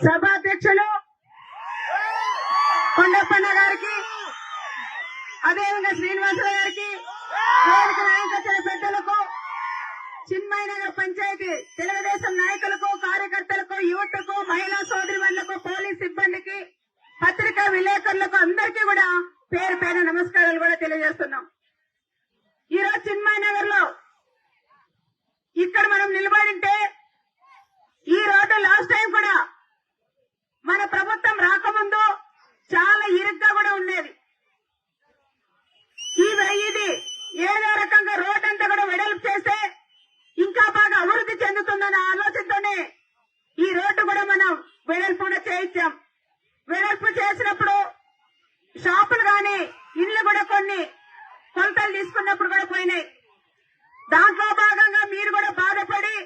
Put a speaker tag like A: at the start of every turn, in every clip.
A: సభాధ్యక్షులు కొండప్పన్న గారికి, అదేవిధంగా శ్రీనివాసరావు గారికి, వేదిక నాయకత్వ పెద్దలకు, చిన్మయనగర్ పంచాయతీ తెలుగుదేశం నాయకులకు, కార్యకర్తలకు, యువతకు, మహిళా సోదరిమణులకు, పోలీస్ సిబ్బందికి, పత్రికా విలేకరులకు అందరికీ కూడా పేరు పేరు నమస్కారాలు కూడా తెలియజేస్తున్నాం. ఈ రోజు చిన్మయనగర్ లో ఇక్కడ మనం నిలబడింటే ఈ రోడ్డు లాస్ట్ టైం కూడా మన ప్రభుత్వం రాకముందు చాలా ఇరుగ్గా కూడా ఉండేది. ఇది ఏదో రకంగా రోడ్ అంతా కూడా వెడల్పు చేస్తే ఇంకా బాగా అభివృద్ధి చెందుతుందన్న ఆలోచనతోనే ఈ రోడ్డు కూడా మనం వెడల్పు కూడా చేయించాం. వెడల్పు చేసినప్పుడు షాపులు గాని ఇళ్లు కూడా కొన్ని కొలతలు తీసుకున్నప్పుడు కూడా పోయినాయి. దాంట్లో భాగంగా మీరు కూడా బాధపడి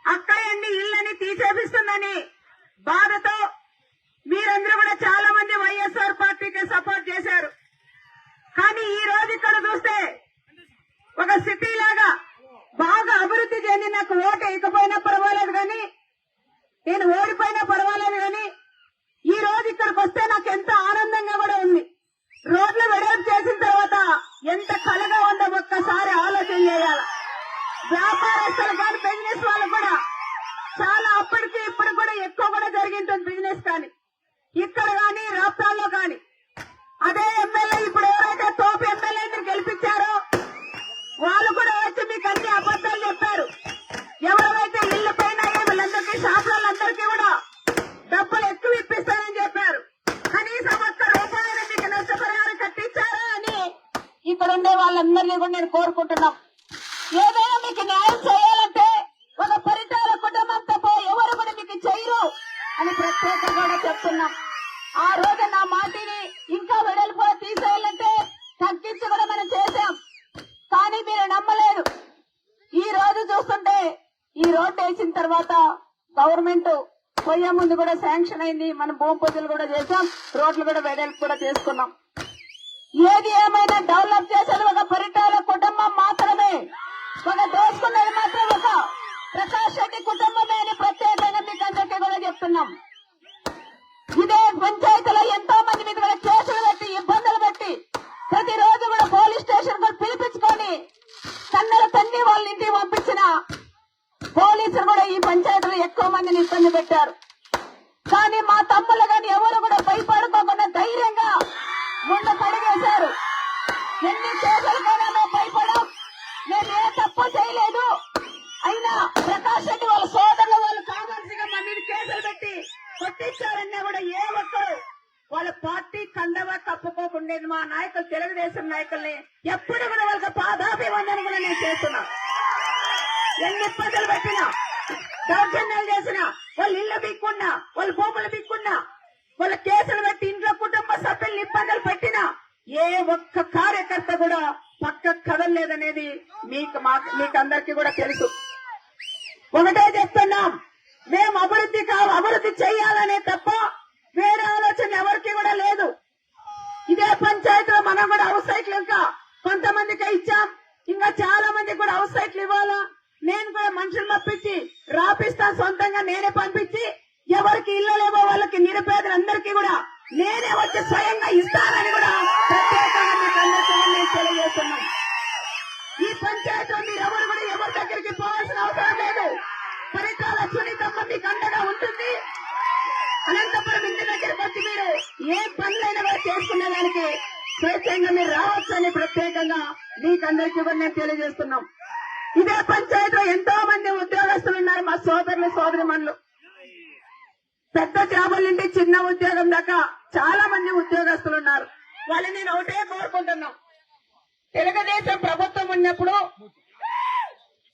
A: అక్కయ్యండి ఇళ్ళని తీసేపిస్తుందని బాధతో మీరందరూ కూడా చాలా మంది వైఎస్ఆర్ పార్టీకి సపోర్ట్ చేశారు. కానీ ఈ రోజు ఇక్కడ చూస్తే ఒక సిటీ లాగా బాగా అభివృద్ధి చెంది నాకు ఓటు వేయకపోయినా పర్వాలేదు కానీ, నేను ఓడిపోయినా పర్వాలేదు కానీ, ఈ రోజు ఇక్కడికి వస్తే నాకు ఎంత ఆనందంగా కూడా ఉంది. రోడ్లు వెడల్పు చేసిన తర్వాత ఎంత కలగా ఉందో ఒక్కసారి ఆలోచన చేయాలి. వ్యాపారస్తులు కానీ బిజినెస్ వాళ్ళు కూడా చాలా అప్పటికి ఇప్పుడు కూడా ఎక్కువ కూడా జరిగింటుంది బిజినెస్. కానీ ఇక్కడ కానీ రాష్ట్రాల్లో కానీ అదే ఎమ్మెల్యే ఇప్పుడు ఎవరైతే తోపు ఎమ్మెల్యేని గెలిపించారో వాళ్ళు కూడా వచ్చి మీకు అన్ని అబద్దాలు చెప్పారు. ఎవరైతే ఇళ్ల పైన వీళ్ళందరికీ షాపులందరికీ కూడా డబ్బులు ఎక్కువ ఇప్పిస్తారని చెప్పారు. కనీసం ఒక్క రూపాయలు మీకు నష్టపరిహారం కట్టించారా అని ఇక్కడ ఉండే వాళ్ళందరినీ కూడా నేను కోరుకుంటున్నాం. ఏదైనా మీకు న్యాయం చేయాలంటే ఒక పరిటాల కుటుంబం తప్ప ఎవరు కూడా మీకు చేయరు అని ప్రత్యేకంగా కూడా చెప్తున్నాం. ఆ రోజు నా మాటిని ఇంకా వెడల్పు తీసేయాలంటే తగ్గించి కూడా మనం చేశాం. కానీ మీరు నమ్మలేదు. ఈ రోజు చూస్తుంటే ఈ రోడ్డు వేసిన తర్వాత గవర్నమెంట్ పోయే ముందు కూడా శాంక్షన్ అయింది. మనం భూమి పూజలు కూడా చేశాం, రోడ్లు కూడా వెడల్పు కూడా చేసుకున్నాం. ఏది ఏమైనా డెవలప్ చేసేది ఒక పరిటాల కుటుంబం మాత్రమే, ఒక దోసుకున్నది మాత్రం ఒక ప్రకాష్ రెడ్డి కుటుంబమే అని ప్రత్యేకంగా మీకు అందరికీ కూడా చెప్తున్నాం. ఇదే పంచాయతీలో ఎంతో మంది మీద కూడా కేసులు పెట్టి ఇబ్బందులు పెట్టి ప్రతిరోజు కూడా పోలీస్ స్టేషన్ కూడా పిలిపించుకొని కన్నెల తన్ని వాళ్ళ ఇంటికి పంపించిన పోలీసులు కూడా ఈ పంచాయతీలో ఎక్కువ మందిని ఇబ్బంది పెట్టారు. కానీ మా తమ్ముళ్ళు కానీ ఎవరు కూడా భయపడుకోకుండా ధైర్యంగా ముందు పడిగేశారు. ఎన్ని కేసులకైనా మేము భయపడం, మేము ఏ తప్పు చేయలేదు. అయినా ప్రకాష్ రెడ్డి వాళ్ళ సోదరులు వాళ్ళు కావాల్సిగా మా మీద కేసులు పెట్టి కొట్టించారన్నా కూడా ఏ ఒక్కరు వాళ్ళ పార్టీ కండవా కప్పుకోకుండేది. మా నాయకులు తెలుగుదేశం నాయకుల్ని ఎప్పుడు కూడా వాళ్ళకి పాదాభివందన కూడా నేను చేస్తున్నా. ఎన్ని ఇబ్బందులు పెట్టినా, దౌర్జన్యాలు చేసినా, వాళ్ళు ఇళ్లు బిక్కున్నా, వాళ్ళు భూములు బిక్కున్నా, వాళ్ళ కేసులు పెట్టి ఇంట్లో కుటుంబ సభ్యుల్ని ఇబ్బందులు పెట్టినా ఏ ఒక్క కార్యకర్త కూడా పక్క కదలలేదనేది మీకు అందరికీ కూడా తెలుసు. ఒకటే చెప్తున్నాం, మేము అభివృద్ధి చేయాలనే తప్ప వేరే ఆలోచన ఎవరికి కూడా లేదు. ఇదే పంచాయతీలో మనం కూడా హౌస్ సైట్లు ఇంకా కొంతమందికి ఇచ్చాం, ఇంకా చాలా మందికి కూడా హౌస్ సైట్లు ఇవ్వాలా. నేను కూడా మనుషులు పంపించి రాపిస్తాను, సొంతంగా నేనే పంపించి ఎవరికి ఇల్లు లేవో వాళ్ళకి నిరుపేదలందరికీ కూడా నేనే వచ్చి స్వయంగా ఇస్తానని కూడా ప్రత్యేకంగా మీకు అందరికీ నేను తెలియజేస్తున్నాను. ఈ పంచాయతీలో మీరు ఎవరు కూడా ఎవరి దగ్గరికి పోవాల్సిన అవసరం లేదు. పరిటాల సునీతమ్మ మీకు అండగా ఉంటుంది. అనంతపురం ఇంటి దగ్గరికి వచ్చి మీరు ఏ పనులైనా కూడా చేసుకునే దానికి స్వేచ్ఛంగా మీరు రావచ్చు అని ప్రత్యేకంగా మీకందరికీ కూడా నేను తెలియజేస్తున్నాం. ఇదే పంచాయతీలో ఎంతో మంది ఉద్యోగస్తులు ఉన్నారు, మా సోదరులు సోదరిమణులు. పెద్ద జాబుల నుండి చిన్న ఉద్యోగం దాకా చాలా మంది ఉద్యోగస్తులు ఉన్నారు. వాళ్ళని నేను ఒకటే కోరుకుంటున్నాం, తెలుగుదేశం ప్రభుత్వం ఉన్నప్పుడు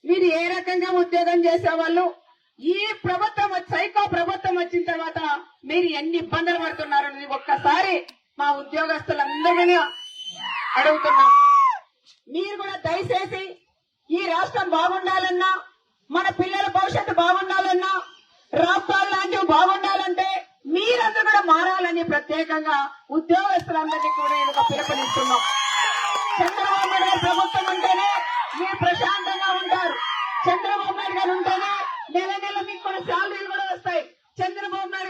A: మీరు ఏ రకంగా ఉద్యోగం చేసేవాళ్ళు, ఈ ప్రభుత్వం సైకో ప్రభుత్వం వచ్చిన తర్వాత మీరు ఎన్ని ఇబ్బందులు పడుతున్నారని ఒక్కసారి మా ఉద్యోగస్తులందరినీ అడుగుతున్నాం. మీరు కూడా దయచేసి ఈ రాష్ట్రం బాగుండాలన్నా, మన పిల్లల భవిష్యత్తు బాగుండాలన్నా, రాష్ట్రాలు లాంటివి బాగుండాలంటే మీరందరూ కూడా మారాలని ప్రత్యేకంగా ఉద్యోగస్తులందరినీ కూడా నేను పిలుపునిస్తున్నాం. చంద్రబాబు నాయుడు ప్రభుత్వం ఉంటేనే మీరు ప్రశాంతంగా ఉంటారు. చంద్రబాబు నాయుడు గారు ఉంటేనే నెల నెల మీకు కూడా శాలరీలు కూడా వస్తాయి. చంద్రబాబు నాయుడు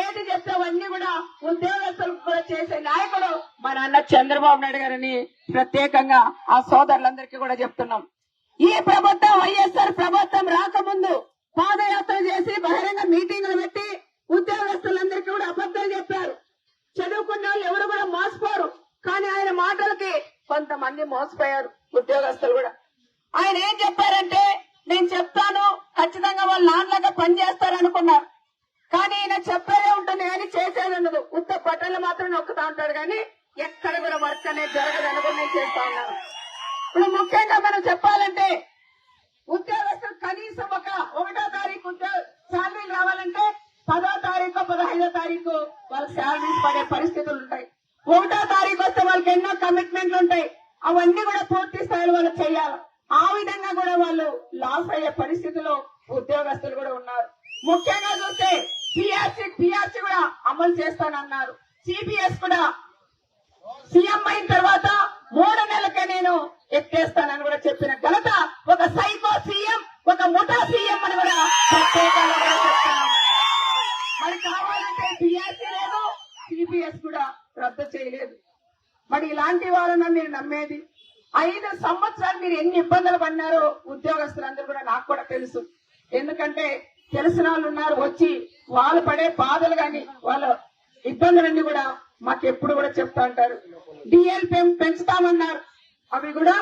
A: ఏది చెప్తే అవన్నీ కూడా ఉద్యోగస్తులకు కూడా చేసే నాయకుడు మా నాన్న చంద్రబాబు నాయుడు గారని ప్రత్యేకంగా ఆ సోదరులందరికీ కూడా చెప్తున్నాం. ఈ ప్రభుత్వం వైఎస్ఆర్ ప్రభుత్వం రాకముందు పాదయాత్ర చేసి బహిరంగ మీటింగులు పెట్టి ఉద్యోగస్తులందరికీ కూడా అబద్ధాలు చెప్పారు. చదువుకున్న వాళ్ళు ఎవరు కూడా మోసపోరు. కానీ ఆయన మాటలకి కొంతమంది మోసపోయారు ఉద్యోగస్తులు కూడా. ఆయన ఏం చెప్పారంటే, నేను చెప్తాను ఖచ్చితంగా వాళ్ళ నాన్నలాగా పనిచేస్తారనుకున్నారు. కానీ ఈయన చెప్పేదే ఉంటుంది కానీ చేసేది ఉండదు. ఉత్త బట్టలు మాత్రం నొక్కుతా ఉంటాడు కానీ ఎక్కడ కూడా వర్క్ అనేది జరగదు అనుకుని నేను చేస్తా ఉన్నాను. ఇప్పుడు ముఖ్యంగా మనం చెప్పాలంటే ఉద్యోగస్తులు కనీసం 1వ తారీఖు శాలరీలు రావాలంటే 10వ తారీఖు 15వ తారీఖు వాళ్ళకి శాలరీస్ పడే పరిస్థితులు ఉంటాయి. 1వ తారీఖు వస్తే వాళ్ళకి ఎన్నో కమిట్మెంట్లు ఉంటాయి. అవన్నీ కూడా పూర్తి స్థాయిలో వాళ్ళు చేయాలి. ఆ విధంగా కూడా వాళ్ళు లాస్ అయ్యే పరిస్థితిలో ఉద్యోగస్తులు కూడా ఉన్నారు. ముఖ్యంగా చూస్తే పిఆర్సీ కూడా అమలు చేస్తానన్నారు. సిపిఎస్ కూడా సీఎం అయిన తర్వాత 3 నెలలకే నేను ఎక్కేస్తానని కూడా చెప్పిన ఘనత ఒక సైకో సీఎం, ఒక ముఠా సీఎం అని కూడా ప్రత్యేకంగా కూడా చెప్తున్నాం. మరి కావాలంటే పిఆర్సీ లేదు, సిపిఎస్ కూడా రద్దు చేయలేదు. మరి ఇలాంటి వాళ్ళని మీరు నమ్మేది? 5 సంవత్సరాలు మీరు ఎన్ని ఇబ్బందులు పడినారో ఉద్యోగస్తులందరూ కూడా నాకు కూడా తెలుసు. ఎందుకంటే తెలిసిన వాళ్ళు ఉన్నారు, వచ్చి వాళ్ళు పడే బాధలు గాని వాళ్ళ ఇబ్బందులన్నీ కూడా మాకు ఎప్పుడు కూడా చెప్తా ఉంటారు. డిఎల్ పెంచుతామన్నారు, అవి కూడా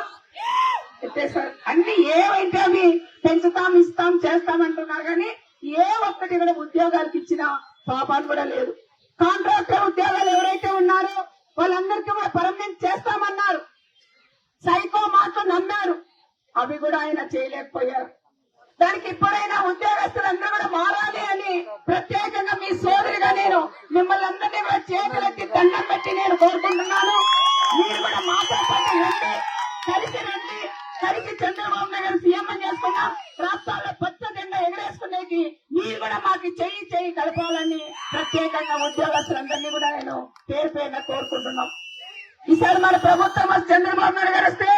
A: ఎత్తేసారు. అన్ని ఏవైతే అవి పెంచుతాం, ఇస్తాం, చేస్తామంటున్నారు కానీ ఏ ఒక్కటి కూడా ఉద్యోగాలకు ఇచ్చిన పాపాలు కూడా లేదు. కాంట్రాక్టర్ ఉద్యోగాలు ఎవరైతే ఉన్నారో వాళ్ళందరికీ కూడా పర్మనెంట్ చేస్తామన్నారు. సైకో మాటలు నమ్మారు, అవి కూడా ఆయన చేయలేకపోయారు. దానికి ఇప్పుడైనా ఉద్యోగస్తులందరూ కూడా మారాలి అని ప్రత్యేకంగా మీ సోదరిగా నేను మిమ్మల్ని అందరినీ కూడా చేతులెత్తి దండం పెట్టి నేను కోరుకుంటున్నాను. మీరు కూడా మాతో పాటు రండి, కలిసి చంద్రబాబు నాయుడు సీఎం అని చేసుకున్నాం. రాష్ట్రాల్లో పచ్చ జెండా ఎగరేసుకునేకి మీరు కూడా మాకు చెయ్యి కలపాలని ప్రత్యేకంగా ఉద్యోగస్తులందరినీ కూడా నేను పేరు పేరున కోరుకుంటున్నాం. ఈసారి మన ప్రభుత్వం చంద్రబాబు నాయుడు గారు వస్తే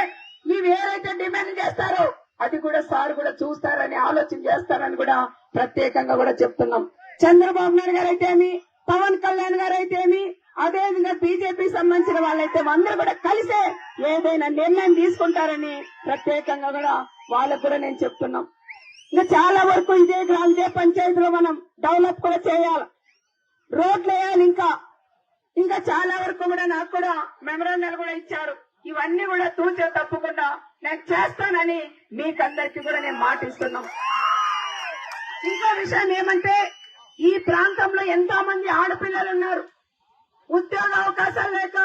A: మీరు ఏదైతే డిమాండ్ చేస్తారో అది కూడా సార్ కూడా చూస్తారని ఆలోచన చేస్తారని కూడా ప్రత్యేకంగా కూడా చెప్తున్నాం. చంద్రబాబు నాయుడు గారు అయితేమి, పవన్ కళ్యాణ్ గారు అయితేమి, అదేవిధంగా బీజేపీ సంబంధించిన వాళ్ళైతే అందరూ కూడా కలిసే ఏదైనా నిర్ణయం తీసుకుంటారని ప్రత్యేకంగా కూడా వాళ్ళకు కూడా నేను చెప్తున్నాం. ఇంకా చాలా వరకు ఇదే పంచాయతీలో మనం డెవలప్ కూడా చేయాలి, రోడ్లు వేయాలి. ఇంకా చాలా వరకు కూడా నాకు కూడా మెమరాండాలు కూడా ఇచ్చారు. ఇవన్నీ కూడా తూచే తప్పకుండా నేను చేస్తానని మీకందరికీ కూడా నేను మాటిస్తున్నాం. ఇంకో విషయం ఏమంటే, ఈ ప్రాంతంలో ఎంతో మంది ఆడపిల్లలు ఉన్నారు. ఉద్యోగ అవకాశాలు లేక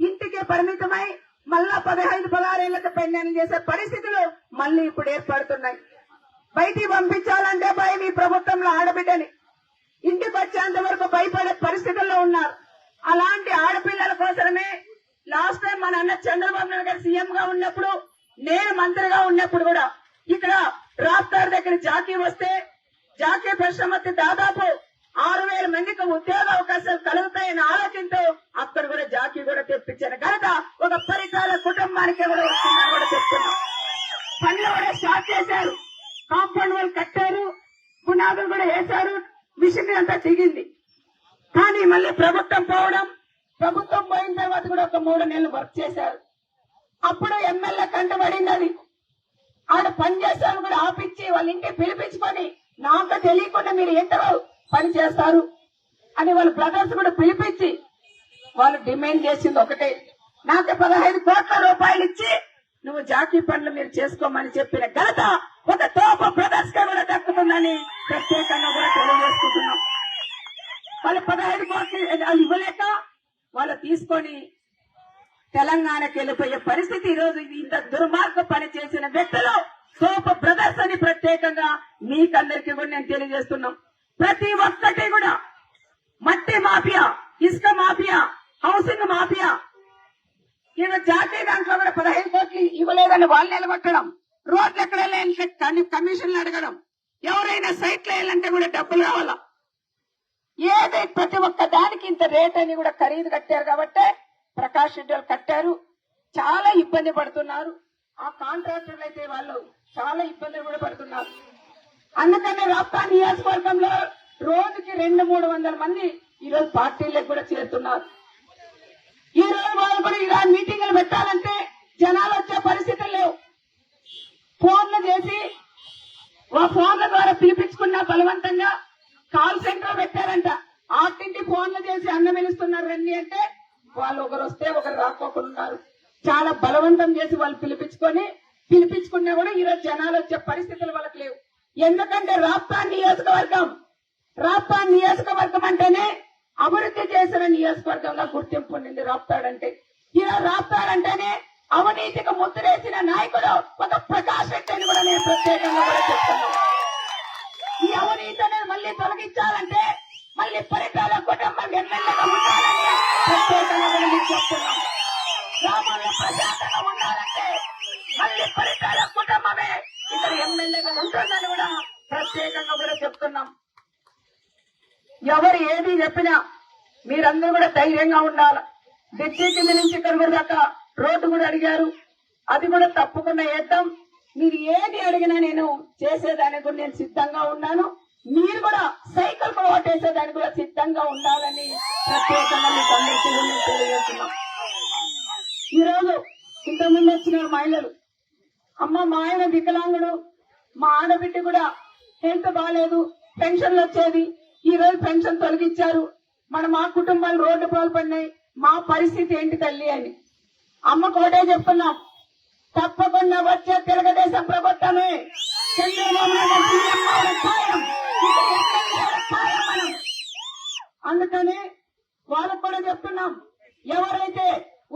A: ఇంటికే పరిమితమై మళ్ళా 15-16 ఏళ్లకు పెళ్లి చేసే పరిస్థితులు మళ్ళీ ఇప్పుడు ఏర్పడుతున్నాయి. బయటికి పంపించాలంటే భయం. ఈ ప్రభుత్వంలో ఆడబిడ్డని ఇంటికి వచ్చేంత వరకు భయపడే పరిస్థితుల్లో ఉన్నారు. అలాంటి ఆడపిల్లల కోసమే లాస్ట్ టైం మన అన్న చంద్రబాబు నాయుడు గారు సీఎం గా ఉన్నప్పుడు, నేను మంత్రిగా ఉన్నప్పుడు కూడా ఇక్కడ రాప్తార్ దగ్గర జాకీ వస్తే జాకీ పరిశ్రమకి దాదాపు 6,000 మందికి ఉద్యోగ అవకాశాలు కలుగుతాయని ఆలోచనతో అక్కడ కూడా జాకీ కూడా తెప్పించారు. కనుక ఒక పరికాల కుటుంబానికి కూడా వస్తుందని కూడా చెప్తున్నాం. పనులు కూడా స్టార్ట్ చేశారు, కాంపౌండ్ వాళ్ళు కట్టారు, పునాదులు కూడా వేశారు, మిషన్ అంతా దిగింది. కానీ మళ్ళీ ప్రభుత్వం పోయిన తర్వాత కూడా ఒక 3 నెలలు వర్క్ చేశారు. అప్పుడు ఎమ్మెల్యే కంటబడింది. అది ఆడ పని చేశారు కూడా ఆపించి వాళ్ళ ఇంటికి పిలిపించుకొని, నాకు తెలియకుండా మీరు ఏంటో పని చేస్తారు అని వాళ్ళ బ్రదర్స్ కూడా పిలిపించి వాళ్ళు డిమాండ్ చేసింది ఒకటే, నాకు 15 కోట్ల రూపాయలు ఇచ్చి నువ్వు జాకీ పనులు మీరు చేసుకోమని చెప్పిన ఘనత ఒక తోప బ్రదర్స్ గా కూడా దక్కుతుందని ప్రత్యేకంగా కూడా తెలియజేసుకుంటున్నాం. వాళ్ళు 15 కోట్లు ఇవ్వలేక వాళ్ళు తీసుకొని తెలంగాణకి వెళ్ళిపోయే పరిస్థితి. ఈ రోజు ఇంత దుర్మార్గ పని చేసిన వ్యక్తులు సోప బ్రదర్స్ అని ప్రత్యేకంగా మీకందరికీ కూడా నేను తెలియజేస్తున్నాం. ప్రతి ఒక్కటి కూడా మట్టి మాఫియా, ఇసుక మాఫియా, హౌసింగ్ మాఫియా, ఈయన జాతీయ దాంట్లో కూడా 15 కోట్లు ఇవ్వలేదని వాళ్ళు నిలబట్టడం, రోడ్లు ఎక్కడ వెళ్ళాలంటే కమిషన్లు అడగడం, ఎవరైనా సైట్లు వేయాలంటే కూడా డబ్బులు కావాలా, ఏదైతే ప్రతి ఒక్క దానికి ఇంత రేట్ అని కూడా ఖరీదు కట్టారు. కాబట్టి ప్రకాష్ రెడ్డి వాళ్ళు కట్టారు, చాలా ఇబ్బంది పడుతున్నారు. ఆ కాంట్రాక్టర్లు అయితే వాళ్ళు చాలా ఇబ్బందులు కూడా పడుతున్నారు. అందుకని రాప్తా నియోజకవర్గంలో రోజుకి 200-300 మంది ఈరోజు పార్టీలకు కూడా చేరుతున్నారు. ఈ రోజు వాళ్ళు కూడా ఇలా మీటింగులు పెట్టాలంటే జనాలు వచ్చే పరిస్థితులు లేవు. ఫోన్లు చేసి ఫోన్ల ద్వారా పిలిపించుకున్న బలవంతంగా కాల్ సెంటర్ పెట్టారంట. ఆటింటి ఫోన్లు చేసి అన్నం వెలుస్తున్నారు రండి అంటే వాళ్ళు ఒకరు వస్తే ఒకరు రాకోకున్నారు. చాలా బలవంతం చేసి వాళ్ళు పిలిపించుకున్నా కూడా ఈరోజు జనాలు వచ్చే పరిస్థితులు వాళ్ళకి లేవు. ఎందుకంటే రాప్తాన్ నియోజకవర్గం అంటేనే అభివృద్ధి చేసిన నియోజకవర్గంగా గుర్తింపు ఉంది. రాప్తాడంటే ఈరోజు రాప్తాడంటేనే అవినీతికి ముద్రేసిన నాయకుడు ఒక ప్రకాష్ రెడ్డి అని కూడా నేను ప్రత్యేకంగా కూడా చెప్తున్నాను. ఈ అవినీతి అనేది మళ్ళీ తొలగించాలంటే మళ్ళీ పరిటాల కుటుంబం ఎమ్మెల్యేగా ఉండాలని ప్రత్యేకంగా కూడా మీకు చెప్తున్నాం. గ్రామాల్లో ప్రశాంతంగా ఉండాలంటే మళ్ళీ పరిటాల కుటుంబమే ఇక్కడ ఎమ్మెల్యేగా ఉంటుందని కూడా ప్రత్యేకంగా కూడా చెప్తున్నాం. ఎవరు ఏది చెప్పినా మీరందరూ కూడా ధైర్యంగా ఉండాలి. డిగ్రీ కింద నుంచి ఇక్కడ కూడా దాకా రోడ్డు కూడా అడిగారు, అది కూడా తప్పకుండా వేద్దాం. మీరు ఏది అడిగినా నేను చేసేదానికి కూడా నేను సిద్ధంగా ఉన్నాను. మీరు కూడా సైకిల్ కు ఓటేసేదానికి కూడా సిద్ధంగా ఉండాలని ప్రత్యేకంగా మీకు అందరికీ నేను తెలియజేస్తున్నాం. ఈరోజు ఇంతకుముందు వచ్చిన మహిళలు, అమ్మ మా ఆయన వికలాంగుడు, మా ఆడబిడ్డ కూడా హెల్త్ బాగాలేదు, పెన్షన్లు వచ్చేది, ఈ రోజు పెన్షన్ తొలగించారు, మా కుటుంబాలు రోడ్డు పాల్పడినాయి, మా పరిస్థితి ఏంటి తల్లి అని అమ్మ కోటే చెప్తున్నాం. తప్పకుండా వచ్చే తెలుగుదేశం ప్రభుత్వమే చంద్రబాబు నాయుడు సీఎం అవడం ఖాయం. అందుకని వాళ్ళకు కూడా చెప్తున్నాం, ఎవరైతే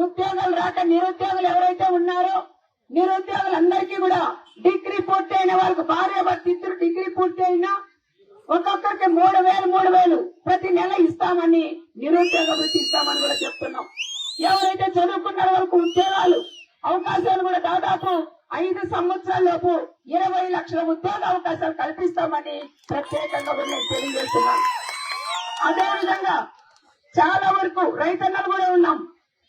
A: ఉద్యోగాలు రాక నిరుద్యోగులు ఎవరైతే ఉన్నారో నిరుద్యోగులందరికీ కూడా డిగ్రీ పూర్తి అయిన వాళ్ళకు భార్య భర్త ఇద్దరు డిగ్రీ పూర్తి అయినా ఒక్కొక్కరికి 3,000 ప్రతి నెల ఇస్తామని నిరుద్యోగ వృత్తి ఇస్తామని కూడా చెప్తున్నాం. ఎవరైతే చదువుకున్న వాళ్ళకు ఉద్యోగాలు అవకాశాలు కూడా దాదాపు 5 సంవత్సరాల లోపు 20 లక్షల ఉద్యోగ అవకాశాలు కల్పిస్తామని ప్రత్యేకంగా కూడా నేను తెలియజేస్తున్నాను. అదేవిధంగా చాలా వరకు రైతన్నలు కూడా ఉన్నాం.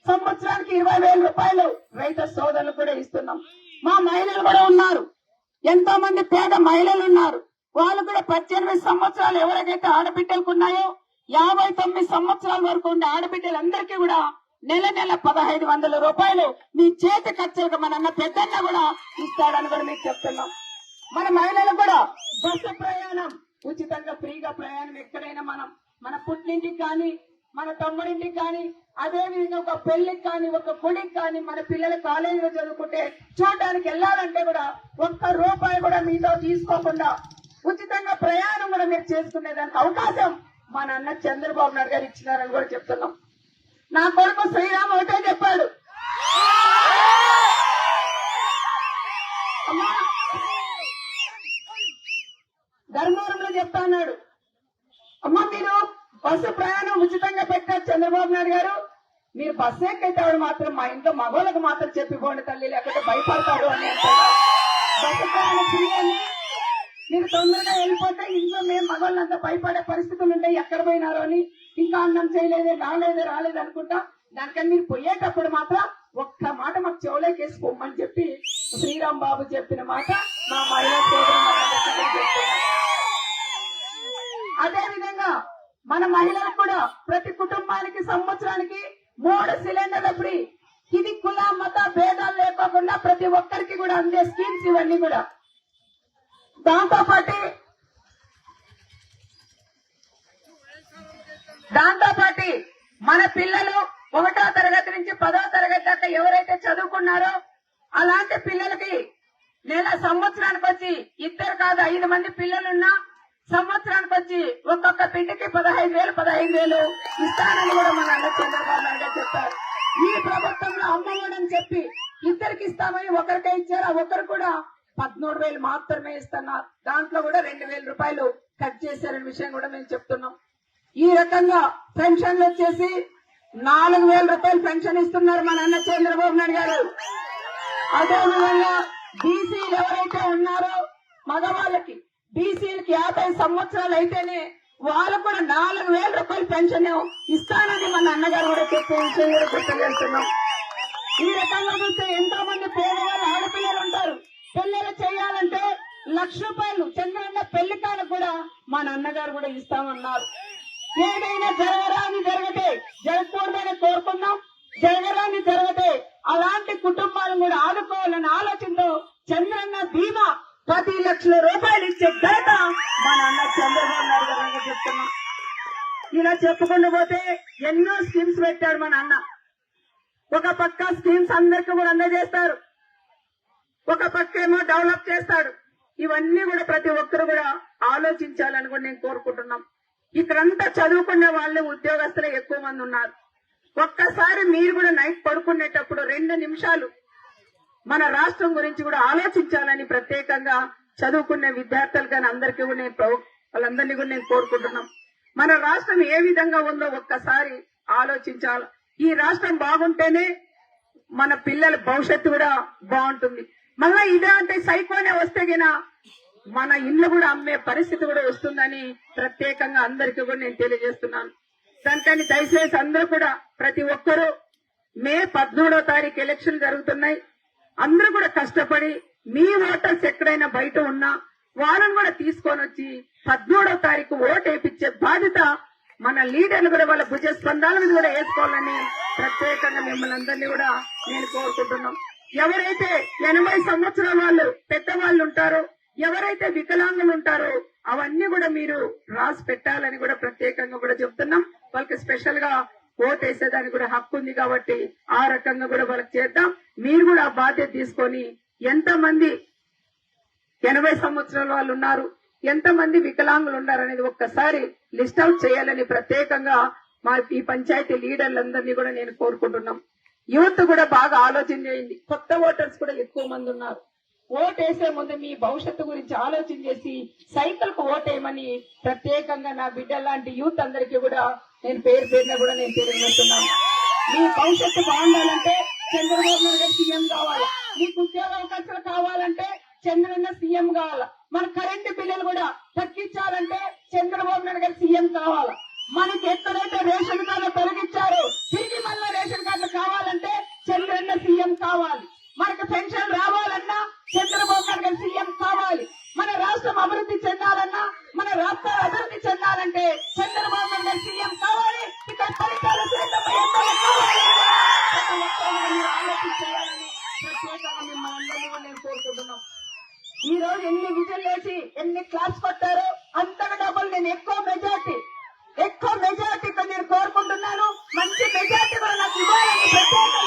A: సంవత్సరానికి 20,000 రూపాయలు రైతు సోదరులు కూడా ఇస్తున్నాం. మా మహిళలు కూడా ఉన్నారు, ఎంతో మంది పేద మహిళలు ఉన్నారు. వాళ్ళు కూడా 18 సంవత్సరాలు ఎవరికైతే ఆడబిడ్డలకు ఉన్నాయో 59 సంవత్సరాల వరకు ఉండే ఆడబిడ్డలందరికీ కూడా నెల 1,500 రూపాయలు మీ చేతి ఖర్చులకు మన అన్న పెద్దన్న కూడా ఇస్తాడని కూడా మీకు చెప్తున్నాం. మన మహిళలు కూడా బస్సు ప్రయాణం ఉచితంగా ఫ్రీగా ప్రయాణం ఎక్కడైనా మన పుట్టింటికి కానీ మన తమ్ముడింటికి కానీ అదేవిధంగా ఒక పెళ్లికి కానీ ఒక గుడికి కానీ మన పిల్లలు కాలేజీలో చదువుకుంటే చూడడానికి వెళ్ళాలంటే కూడా ₹1 కూడా మీతో తీసుకోకుండా ఉచితంగా ప్రయాణం కూడా మీరు చేసుకునేదానికి అవకాశం మా నాన్న చంద్రబాబు నాయుడు గారు ఇచ్చినారని కూడా చెప్తున్నాం. నా కొడుకు శ్రీరామ్ ఒకటే చెప్పాడు, అమ్మా ధర్మవరంలో చెప్తా అన్నాడు, అమ్మ మీరు బస్సు ప్రయాణం ఉచితంగా పెట్టారు చంద్రబాబు నాయుడు గారు, మీరు బస్సు ఎక్కైతే మాత్రం మా ఇంట్లో మగవాళ్ళకు మాత్రం చెప్పిపోండి తల్లి, లేకపోతే భయపడతాడు అని అంటున్నారు. బస్సు ప్రయాణం ఫ్రీ అని మీరు తొందరగా వెళ్ళిపోతే ఇంట్లో మేము మగవాళ్ళంతా భయపడే పరిస్థితులు ఉంటాయి, ఎక్కడ పోయినారో అని, ఇంకా అన్నం చేయలేదే రాలేదు అనుకుంటా. దానికని మీరు పోయేటప్పుడు మాత్రం ఒక్క మాట మాకు చెవులేకేసి పొమ్మని చెప్పి శ్రీరామ్ బాబు చెప్పిన మాట మా మహిళా సోదరు. అదే విధంగా మన మహిళలకు కూడా ప్రతి కుటుంబానికి సంవత్సరానికి 3 సిలిండర్ల ఫ్రీ. ఇది కుల మత భేదాలు లేకోకుండా ప్రతి ఒక్కరికి కూడా అందే స్కీమ్స్ ఇవన్నీ కూడా. దాంతో పాటు మన పిల్లలు 1వ తరగతి నుంచి 10వ తరగతి దాకా ఎవరైతే చదువుకున్నారో అలాంటి పిల్లలకి సంవత్సరానికి వచ్చి 2 కాదు 5 మంది పిల్లలున్నా సంవత్సరానికి వచ్చి ఒక్కొక్క బిడ్డకి 15,000 ఇస్తానని కూడా మన అన్న చంద్రబాబు నాయుడు చెప్పారు. ఈ ప్రభుత్వంలో అమ్మఒడని చెప్పి 2కి ఇస్తామని ఒకరికే ఇచ్చారు, ఒకరు కూడా 13,000 మాత్రమే ఇస్తున్నారు. దాంట్లో కూడా 2,000 రూపాయలు కట్ చేశారనే విషయం కూడా మేము చెప్తున్నాం. ఈ రకంగా పెన్షన్లు వచ్చేసి 4,000 రూపాయలు పెన్షన్ ఇస్తున్నారు మన అన్న చంద్రబాబు నాయుడు గారు. అదేవిధంగా బీసీలు ఎవరైతే ఉన్నారో మగవాళ్ళకి బీసీలకి 50 సంవత్సరాలు అయితేనే వాళ్ళకు కూడా 4,000 రూపాయలు పెన్షన్ ఇస్తానని మన అన్నగారు కూడా చెప్పే విషయం కూడా గుర్తుచేస్తున్నాం. ఈ రకంగా చూస్తే ఎంతో మంది పేదవాళ్ళు ఆడపిల్లలు ఉంటారు. పెళ్లిళ్ళు చేయాలంటే రూపాయలు చంద్రన్న పెళ్లి కానుక కూడా మా నాన్నగారు కూడా ఇస్తామన్నారు. ఏదైనా జరగరాని జరగతే, జరగకూడదని కోరుకున్నాం. జరగరాని జరగతే అలాంటి కుటుంబాలను కూడా ఆదుకోవాలనే ఆలోచనతో చంద్రన్న బీమా 10 లక్షల రూపాయలు ఇచ్చే ఘనత మా నాన్న చంద్రబాబు నాయుడు గారు చెప్తున్నాం. ఇలా చెప్పుకుంటూ పోతే ఎన్నో స్కీమ్స్ పెట్టాడు మా నాన్న. ఒక పక్క స్కీమ్స్ అందరికీ కూడా అందజేస్తారు, ఒక పక్క ఏమో డెవలప్ చేస్తాడు. ఇవన్నీ కూడా ప్రతి ఒక్కరు కూడా ఆలోచించాలని కూడా నేను కోరుకుంటున్నాం. ఇక్కడంతా చదువుకునే వాళ్ళే ఉద్యోగస్తులే ఎక్కువ మంది ఉన్నారు. ఒక్కసారి మీరు కూడా నైట్ పడుకునేటప్పుడు 2 నిమిషాలు మన రాష్ట్రం గురించి కూడా ఆలోచించాలని ప్రత్యేకంగా చదువుకునే విద్యార్థులు కానీ అందరికీ కూడా వాళ్ళందరినీ కూడా నేను కోరుకుంటున్నాం. మన రాష్ట్రం ఏ విధంగా ఉందో ఒక్కసారి ఆలోచించాలి. ఈ రాష్ట్రం బాగుంటేనే మన పిల్లల భవిష్యత్తు కూడా బాగుంటుంది. మళ్ళా ఇదే అంటే సైకోనే వస్తే గినా మన ఇల్లు కూడా అమ్మే పరిస్థితి కూడా వస్తుందని ప్రత్యేకంగా అందరికీ కూడా నేను తెలియజేస్తున్నాను. దానికని దయచేసి అందరూ కూడా ప్రతి ఒక్కరూ మే 13వ తారీఖు ఎలక్షన్ జరుగుతున్నాయి. అందరూ కూడా కష్టపడి మీ ఓటర్స్ ఎక్కడైనా బయట ఉన్నా వాళ్ళని కూడా తీసుకొని వచ్చి 13వ తారీఖు ఓటు వేయించే బాధ్యత మన లీడర్లు కూడా వాళ్ళ భుజ స్పందాల మీద కూడా వేసుకోవాలని ప్రత్యేకంగా మిమ్మల్ని అందరినీ కూడా నేను కోరుకుంటున్నాం. ఎవరైతే 80 సంవత్సరాల వాళ్ళు పెద్దవాళ్ళు ఉంటారో, ఎవరైతే వికలాంగులు ఉంటారో అవన్నీ కూడా మీరు రాసి పెట్టాలని కూడా ప్రత్యేకంగా కూడా చెప్తున్నాం. వాళ్ళకి స్పెషల్ గా ఓటు వేసేదానికి కూడా హక్కు ఉంది కాబట్టి ఆ రకంగా కూడా వాళ్ళకి చేద్దాం. మీరు కూడా ఆ బాధ్యత తీసుకొని ఎంతమంది 80 సంవత్సరాల వాళ్ళు ఉన్నారు, ఎంతమంది వికలాంగులు ఉన్నారు అనేది ఒక్కసారి లిస్ట్ అవుట్ చేయాలని ప్రత్యేకంగా మా ఈ పంచాయతీ లీడర్లందరినీ కూడా నేను కోరుకుంటున్నాం. యూత్ కూడా బాగా ఆలోచన చేయండి. కొత్త ఓటర్స్ కూడా ఎక్కువ మంది ఉన్నారు. ఓటు వేసే ముందు మీ భవిష్యత్తు గురించి ఆలోచన చేసి సైకిల్ కు ఓటేయమని ప్రత్యేకంగా నా బిడ్డ లాంటి యూత్ అందరికీ కూడా నేను పేరున కూడా నేను తెలియజేస్తున్నాను. మీ భవిష్యత్తు బాగుండాలంటే చంద్రబాబు నాయుడు గారు సీఎం కావాలి. మీకు ఉద్యోగ అవకాశాలు కావాలంటే చంద్రన్న సీఎం కావాలా. మన కరెంటు బిల్లులు కూడా తగ్గించాలంటే చంద్రబాబు నాయుడు గారు సీఎం కావాలా. మనకి ఎక్కడైతే రేషన్ కార్డు తొలగించారో తిరిగి మళ్ళీ రేషన్ కార్డులు కావాలంటే చంద్రన్న సీఎం కావాలి. మనకు పెన్షన్ రావాలన్నా చంద్రబాబు నాయుడు గారు సీఎం కావాలి. మన రాష్ట్రం అభివృద్ధి చెందాలన్నా, మన రాష్ట్రాలు అభివృద్ధి చెందాలంటే చంద్రబాబు నాయుడు గారు సీఎం కావాలి. ఇక్కడ ఫలితాలు ఆలోచించాలని ప్రత్యేకంగా మిమ్మల్ని అందరినీ నేను కోరుకుంటున్నాం. ఈ రోజు ఎన్ని విజులు వేసి ఎన్ని క్లాస్ కొట్టారో అంతగా డబ్బులు నేను ఎక్కువ మెజార్టీతో నేను కోరుకుంటున్నాను. మంచి మెజార్టీ కూడా నాకు ఇవ్వాలని ప్రత్యేకంగా